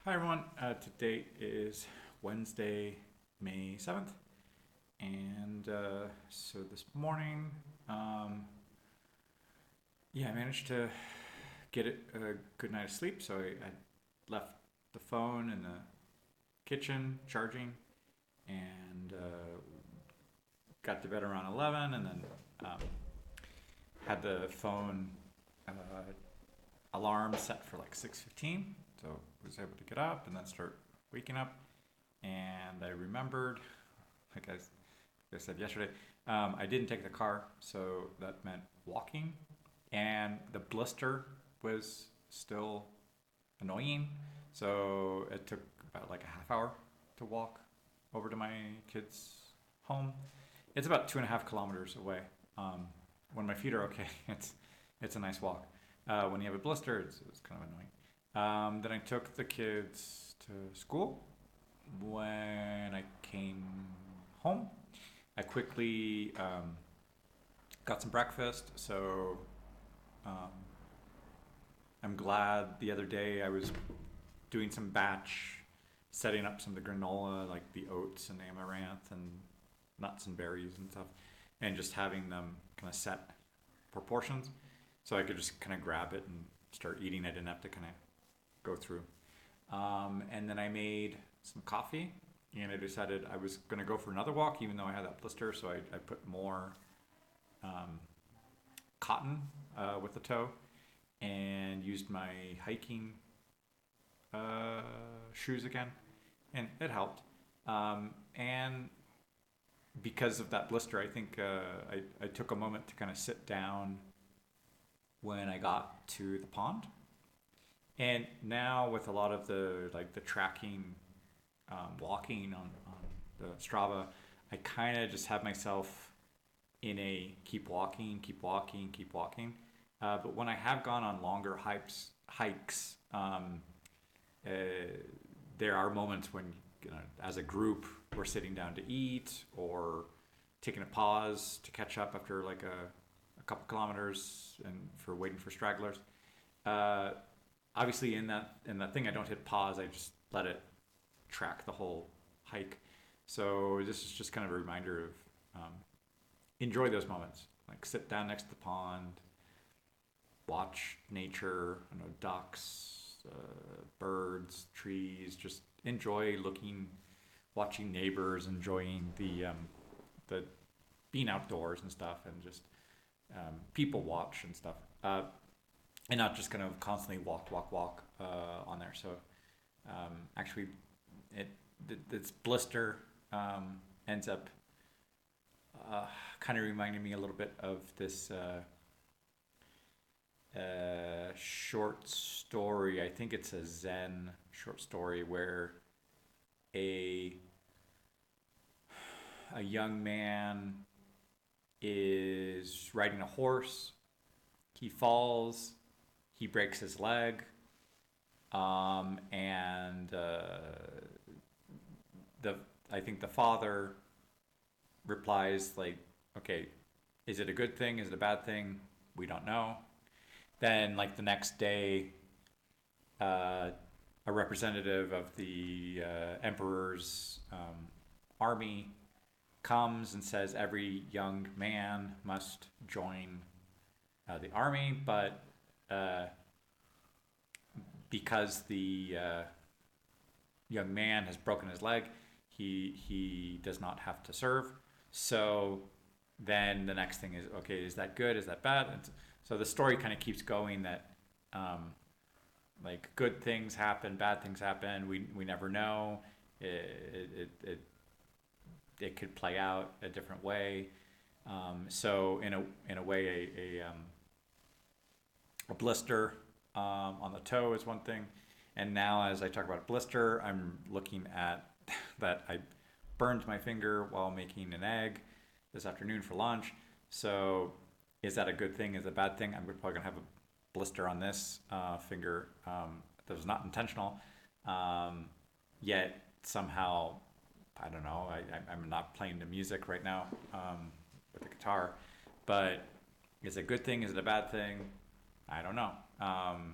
Hi everyone, today is Wednesday, May 7th, and so this morning, I managed to get a good night of sleep. So I left the phone in the kitchen charging and got to bed around 11, and then um, had the phone uh, alarm set for like 6:15, so was able to get up and then start waking up. And I remembered, like I said yesterday, I didn't take the car, so that meant walking, and the blister was still annoying. So it took about like a half hour to walk over to my kids' home. It's about 2.5 kilometers away. Um, when my feet are okay, it's a nice walk. When you have a blister, it's kind of annoying. Then I took the kids to school. When I came home, I quickly got some breakfast. So um, I'm glad the other day I was doing some batch, setting up some of the granola, like the oats and amaranth and nuts and berries and stuff, and just having them kind of set proportions so I could just kind of grab it and start eating. I didn't have to kind of go through. And then I made some coffee, and I decided I was going to go for another walk, even though I had that blister. So I put more um, cotton with the toe and used my hiking shoes again, and it helped. And because of that blister, I think I took a moment to kind of sit down when I got to the pond. And now with a lot of the tracking, walking on the Strava, I kind of just have myself in a keep walking, keep walking, keep walking. But when I have gone on longer hikes, uh, there are moments when, as a group, we're sitting down to eat or taking a pause to catch up after like a couple kilometers and for waiting for stragglers. Uh, Obviously, in that thing, I don't hit pause. I just let it track the whole hike. So this is just kind of a reminder of enjoy those moments. Like sit down next to the pond, watch nature. Ducks, birds, trees. Just enjoy looking, watching neighbors, enjoying the being outdoors and stuff, and just people watch and stuff. And not just kind of constantly walk on there. So actually, it this blister ends up kind of reminding me a little bit of this short story. I think it's a Zen short story where a a young man is riding a horse. He falls. He breaks his leg, and the I think the father replies like, "Okay, is it a good thing? Is it a bad thing? We don't know." Then, like the next day, uh, a representative of the emperor's army comes and says every young man must join the army, but uh, because the young man has broken his leg, he does not have to serve. So then the next thing is, okay, is that good? Is that bad? And so the story kind of keeps going that like good things happen, bad things happen. We never know. It could play out a different way. So in a way, a blister on the toe is one thing. And now, as I talk about blister, I'm looking at that I burned my finger while making an egg this afternoon for lunch. So, is that a good thing? Is it a bad thing? I'm probably gonna have a blister on this finger that was not intentional. Yet somehow, I don't know. I'm not playing the music right now with the guitar, but is it a good thing? Is it a bad thing? I don't know.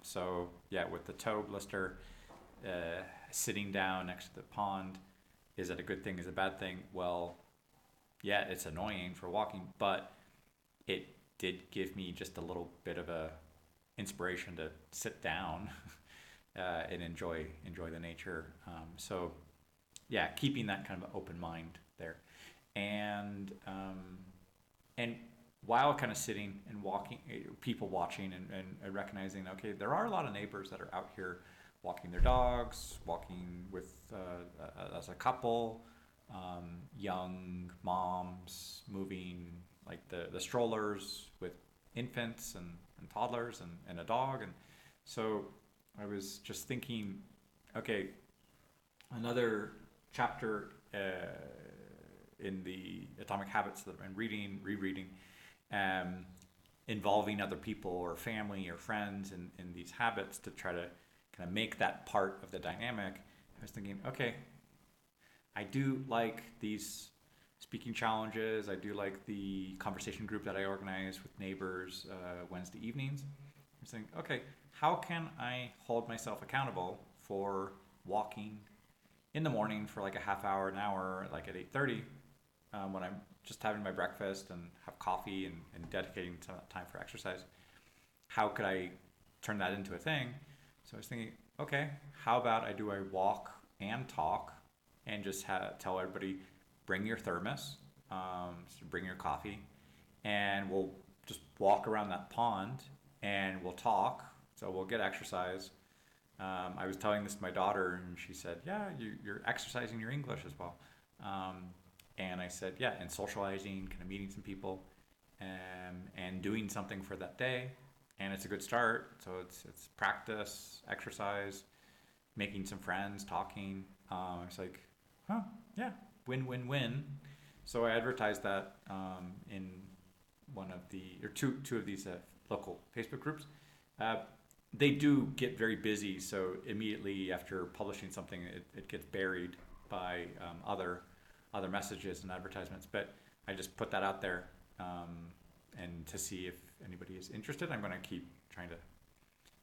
So yeah, with the toe blister, sitting down next to the pond, is it a good thing? Is it a bad thing? Well, yeah, it's annoying for walking, but it did give me just a little bit of a inspiration to sit down and enjoy the nature. So yeah, keeping that kind of open mind there, and and while kind of sitting and walking, people watching and recognizing, okay, there are a lot of neighbors that are out here walking their dogs, walking with as a couple, young moms moving like the strollers with infants and toddlers and a dog. And so I was just thinking, okay, another chapter in the Atomic Habits that I've been rereading, um, involving other people or family or friends in these habits to try to kind of make that part of the dynamic. I was thinking, okay, I do like these speaking challenges. I do like the conversation group that I organize with neighbors Wednesday evenings. I was thinking, okay, how can I hold myself accountable for walking in the morning for like a half hour, an hour, like at 8:30, when I'm just having my breakfast and have coffee and dedicating some time for exercise? How could I turn that into a thing? So I was thinking, okay, how about I do a walk and talk, and just tell everybody, bring your thermos, so bring your coffee, and we'll just walk around that pond and we'll talk. So we'll get exercise. I was telling this to my daughter, and she said, "Yeah, you're exercising your English as well." And I said, "Yeah, and socializing, kind of meeting some people, and doing something for that day, and it's a good start. So it's practice, exercise, making some friends, talking." It's like, huh, yeah, win. So I advertised that in one of the or two of these local Facebook groups. Uh, they do get very busy, so immediately after publishing something, it gets buried by other messages and advertisements. But I just put that out there, and to see if anybody is interested. I'm going to keep trying to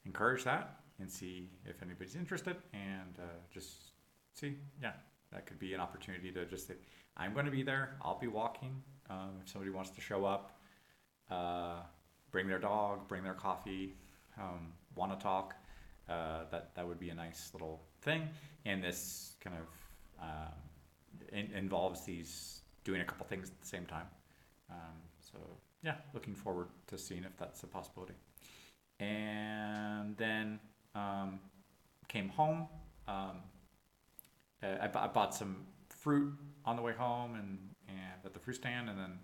encourage that and see if anybody's interested, and just see, yeah, that could be an opportunity to just say, I'm going to be there. I'll be walking. If somebody wants to show up, bring their dog, bring their coffee, want to talk, that would be a nice little thing. And this kind of involves these doing a couple things at the same time. So yeah, looking forward to seeing if that's a possibility. And then came home. I bought some fruit on the way home and at the fruit stand, and then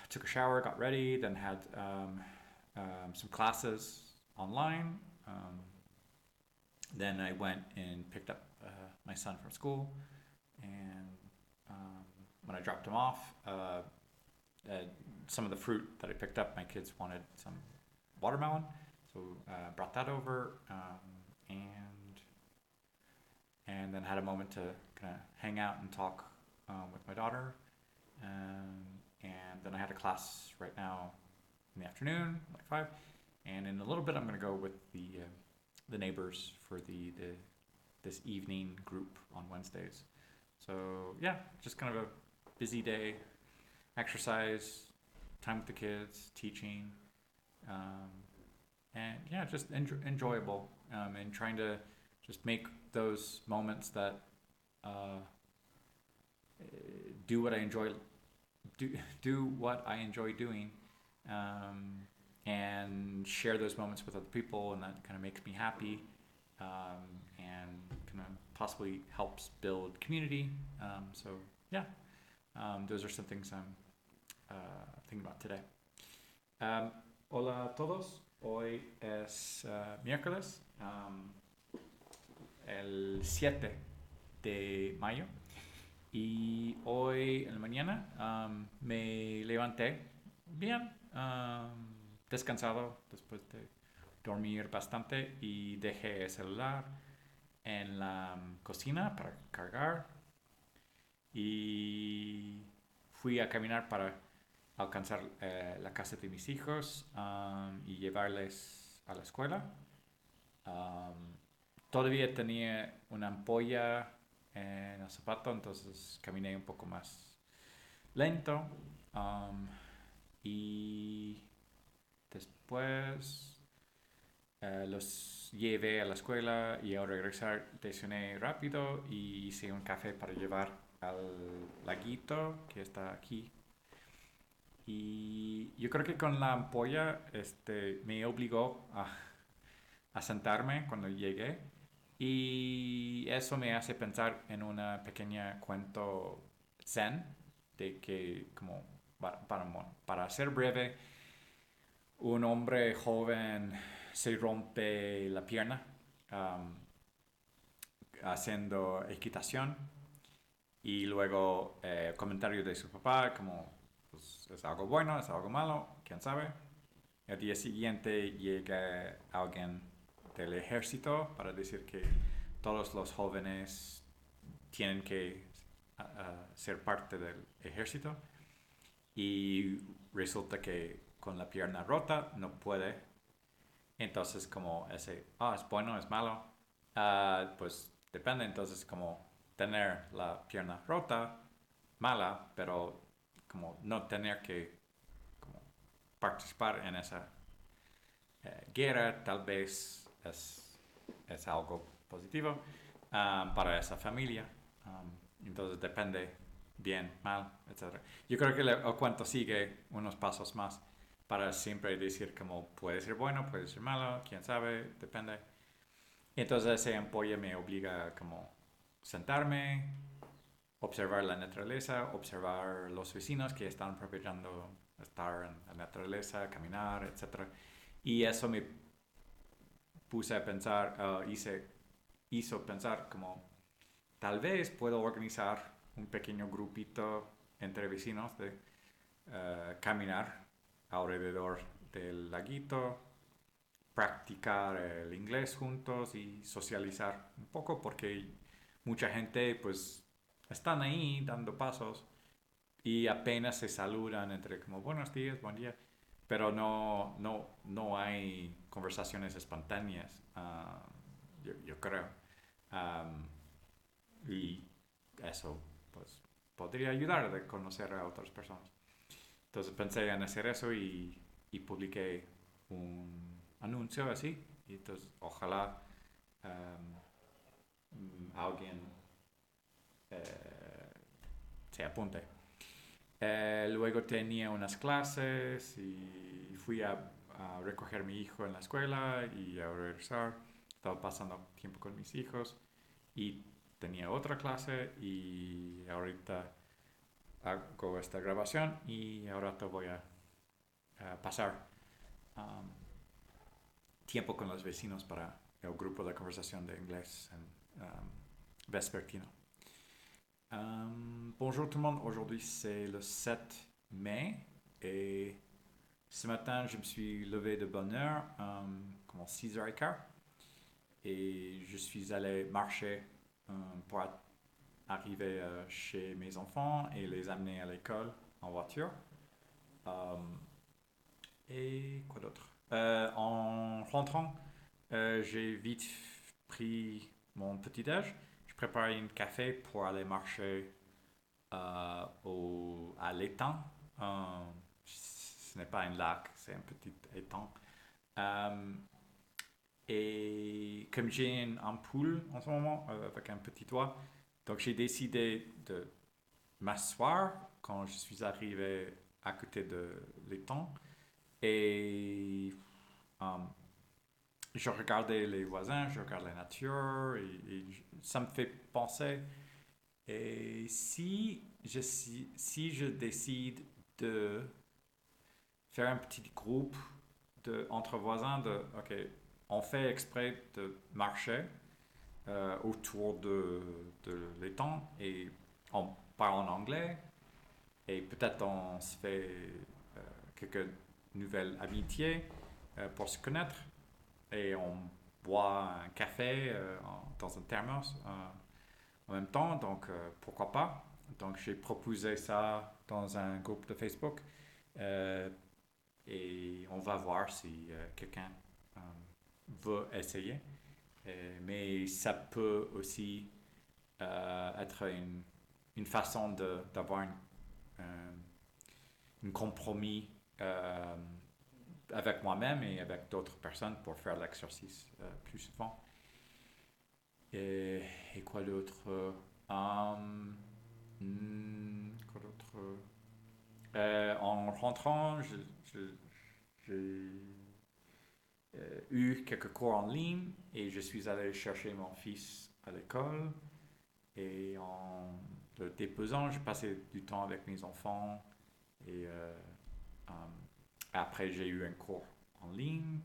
took a shower, got ready, then had some classes online. Then I went and picked up my son from school, and when I dropped him off, some of the fruit that I picked up, my kids wanted some watermelon, so brought that over, and then had a moment to kind of hang out and talk with my daughter, and then I had a class right now in the afternoon, like 5, and in a little bit I'm going to go with the neighbors for this evening group on Wednesdays. So yeah, just kind of a busy day, exercise, time with the kids, teaching, and yeah, just enjoyable, and trying to just make those moments that do what I enjoy doing, and share those moments with other people, and that kind of makes me happy, and kind of possibly helps build community. So yeah, those are some things I'm thinking about today. Hola a todos. Hoy es miércoles, el 7 de mayo. Y hoy en la mañana me levanté bien, descansado después de dormir bastante, y dejé el celular en la cocina para cargar, y fui a caminar para alcanzar la casa de mis hijos, y llevarles a la escuela. todavía tenía una ampolla en el zapato, entonces caminé un poco más lento. um, y después los llevé a la escuela y al regresar desayuné rápido y hice un café para llevar al laguito que está aquí. Y yo creo que con la ampolla me obligó a sentarme cuando llegué y eso me hace pensar en una pequeña cuento zen de que como para ser breve, un hombre joven se rompe la pierna um, haciendo equitación y luego comentario de su papá como pues, es algo bueno, es algo malo, quién sabe. El día siguiente llega alguien del ejército para decir que todos los jóvenes tienen que ser parte del ejército y resulta que con la pierna rota no puede. Entonces como es bueno, es malo, pues depende. Entonces como tener la pierna rota, mala, pero como no tener que como, participar en esa guerra tal vez es algo positivo para esa familia. Entonces depende bien, mal, etc. Yo creo que el cuento sigue unos pasos más para siempre decir como puede ser bueno, puede ser malo, quién sabe, depende. Y entonces ese apoyo me obliga a como sentarme, observar la naturaleza, observar los vecinos que están aprovechando estar en la naturaleza, caminar, etc. Y eso me puse a pensar, hizo pensar como tal vez puedo organizar un pequeño grupito entre vecinos de caminar alrededor del laguito, practicar el inglés juntos y socializar un poco porque mucha gente pues están ahí dando pasos y apenas se saludan entre como buenos días, buen día, pero no hay conversaciones espontáneas, yo creo. Um, y eso pues podría ayudar a conocer a otras personas. Entonces pensé en hacer eso y publiqué un anuncio así. Y entonces ojalá alguien eh, se apunte. Luego tenía unas clases y fui a recoger a mi hijo en la escuela y a regresar. Estaba pasando tiempo con mis hijos y tenía otra clase y ahorita hago esta grabación y ahora te voy a pasar um, tiempo con los vecinos para el grupo de conversación de inglés vespertino. Bonjour tout le monde, aujourd'hui c'est le 7 mai et ce matin je me suis levé de bonne heure, comme 6h15 et je suis allé marcher pour arriver chez mes enfants et les amener à l'école en voiture. Et quoi d'autre? En rentrant, j'ai vite pris mon petit-déj. Je préparais un café pour aller marcher à l'étang. Ce n'est pas un lac, c'est un petit étang. Euh, et comme j'ai une ampoule en ce moment avec un petit toit, donc j'ai décidé de m'asseoir quand je suis arrivé à côté de l'étang et um, je regardais les voisins, je regardais la nature et ça me fait penser. Et si je décide de faire un petit groupe entre voisins, ok, on fait exprès de marcher autour de l'étang et on parle en anglais et peut-être on se fait quelques nouvelles amitiés pour se connaître et on boit un café dans un thermos en même temps, donc pourquoi pas. Donc j'ai proposé ça dans un groupe de Facebook euh, et on va voir si quelqu'un veut essayer. Mais ça peut aussi être une façon d'avoir un compromis avec moi-même et avec d'autres personnes pour faire l'exercice plus souvent. Et, et quoi d'autre? Quoi d'autre? En rentrant, j'ai eu quelques cours en ligne et je suis allé chercher mon fils à l'école. Et en le déposant, j'ai passé du temps avec mes enfants. Et euh, après, j'ai eu un cours en ligne.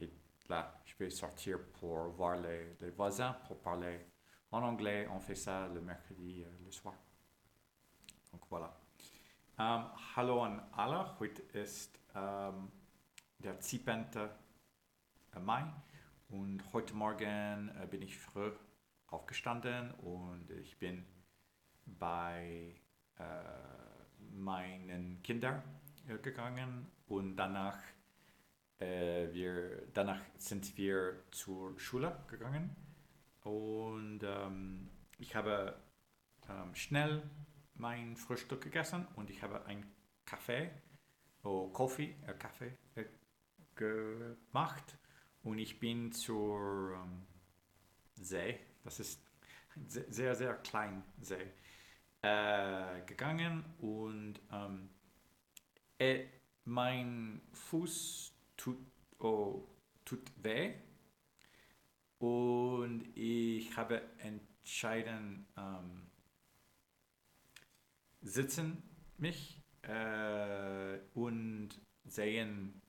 Et là, je vais sortir pour voir les voisins, pour parler en anglais. On fait ça le mercredi le soir. Donc voilà. Hallo an alle, heute ist der 7. Mai und heute Morgen bin ich früh aufgestanden und ich bin bei meinen Kindern gegangen und danach sind wir zur Schule gegangen und ich habe schnell mein Frühstück gegessen und ich habe einen Kaffee gemacht und ich bin zur See, das ist ein sehr, sehr klein See, gegangen und mein Fuß tut weh und ich habe entschieden, sitzen mich und sehen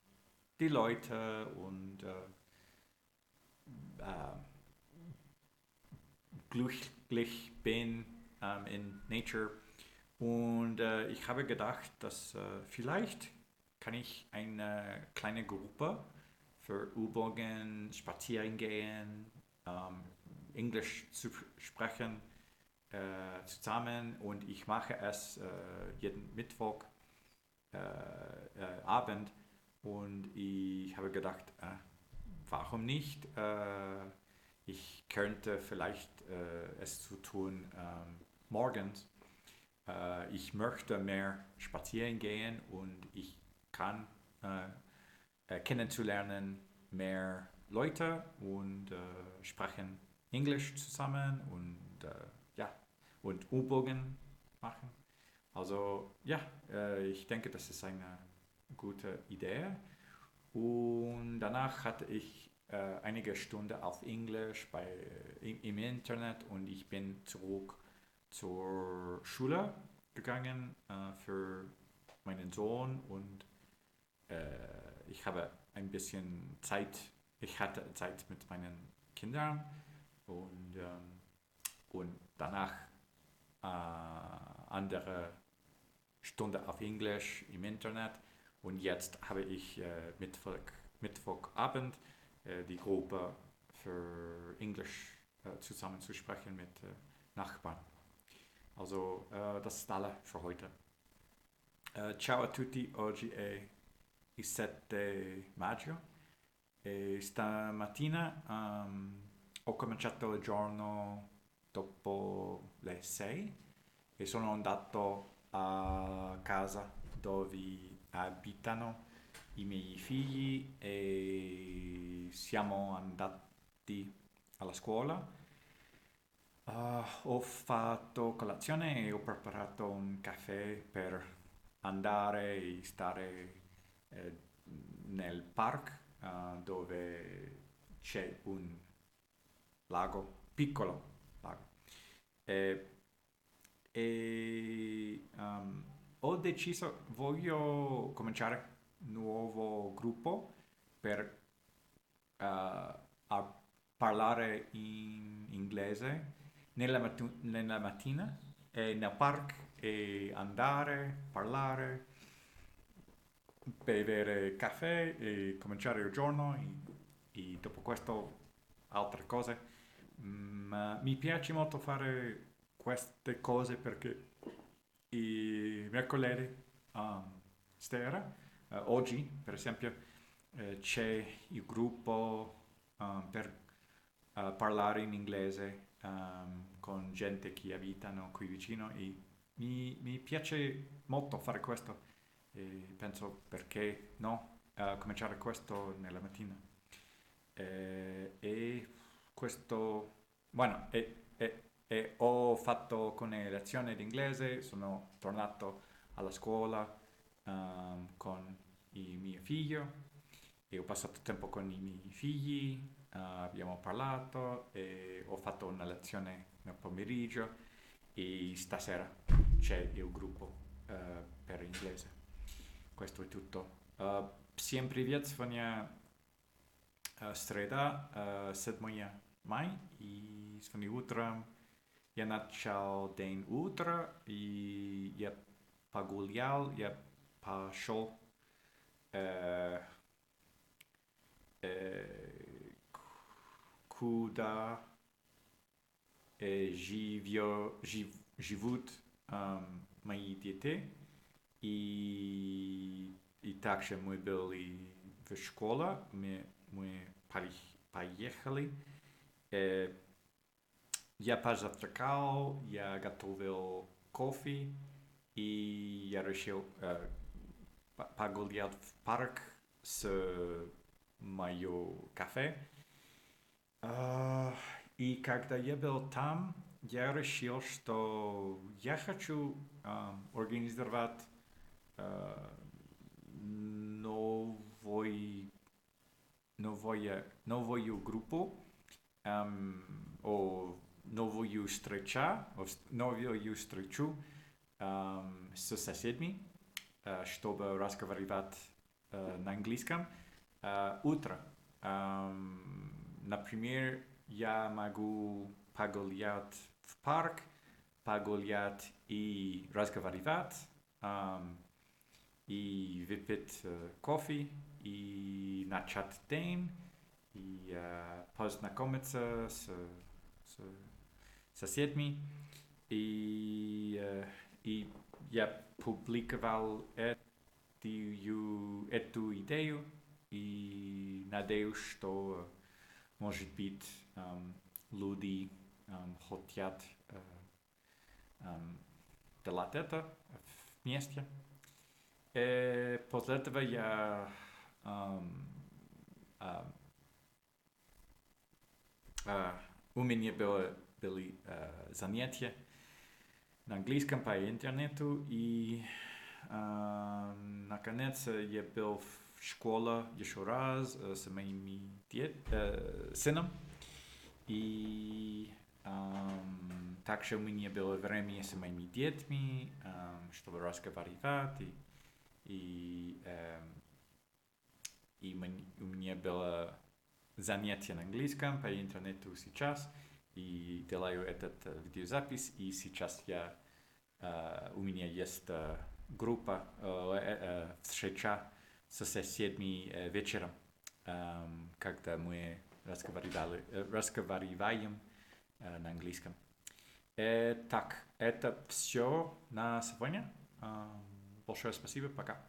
die Leute und glücklich bin in Nature. Und ich habe gedacht, dass vielleicht kann ich eine kleine Gruppe für Übungen, spazieren gehen, Englisch zu sprechen zusammen und ich mache es jeden Mittwoch Abend und ich habe gedacht, warum nicht? Ich könnte vielleicht es zu tun morgens. Ich möchte mehr spazieren gehen und ich kann kennenzulernen mehr Leute und sprechen Englisch zusammen und ja und Übungen machen. Also ja, ich denke, das ist eine gute Idee. Und danach hatte ich einige Stunden auf Englisch im Internet und ich bin zurück zur Schule gegangen für meinen Sohn und ich habe ein bisschen Zeit, ich hatte Zeit mit meinen Kindern und danach andere Stunde auf Englisch im Internet und jetzt habe ich Mittwochabend die Gruppe für Englisch zusammen zu sprechen mit Nachbarn. Also das ist alles für heute. Ciao a tutti, oggi è il 7 maggio e stamattina ho cominciato il giorno dopo le 6 e sono andato a casa dove abitano i miei figli e siamo andati alla scuola. Ho fatto colazione e ho preparato un caffè per andare e stare nel parco dove c'è un lago, piccolo lago. E, ho deciso, voglio cominciare un nuovo gruppo per a parlare in inglese nella mattina e nel parco e andare, parlare, bere caffè e cominciare il giorno e dopo questo altre cose. Ma mi piace molto fare queste cose perché i mercoledì sera, oggi per esempio, c'è il gruppo per parlare in inglese con gente che abitano qui vicino e mi piace molto fare questo e penso perché no, cominciare questo nella mattina. E questo, bueno, e ho fatto con le lezioni di inglese, sono tornato alla scuola con il mio figlio e ho passato tempo con i miei figli, abbiamo parlato e ho fatto una lezione nel pomeriggio e stasera c'è il gruppo per inglese. Questo è tutto. Всем привет, сегодня среда, 7 мая, и сегодня утром я начал день утра, и я погулял, я пошел э, куда живут мои дети. И также мы были в школе, мы поехали. Я позавтракал, я готовил кофе, и я решил погулять в парк с моё кафе. И когда я был там, я решил, что я хочу организовать новую группу, новую встречу с соседями, чтобы разговаривать на английском. Утро. Например, я могу погулять в парк, погулять и разговаривать, и выпить кофе, и начать день, и познакомиться с соседями. И я публиковал эту идею и надеюсь, что, может быть, люди хотят делать это вместе. После этого у меня были занятия на английском по интернету, и наконец я был в школе еще раз с моим сыном, и также у меня было время с моими детьми, чтобы разговаривать, и у меня было занятие на английском по интернету сейчас, и делаю этот видеозапись, и сейчас у меня есть группа, встреча с соседями вечером, когда мы разговариваем на английском. Так, это все на сегодня. Большое спасибо, пока.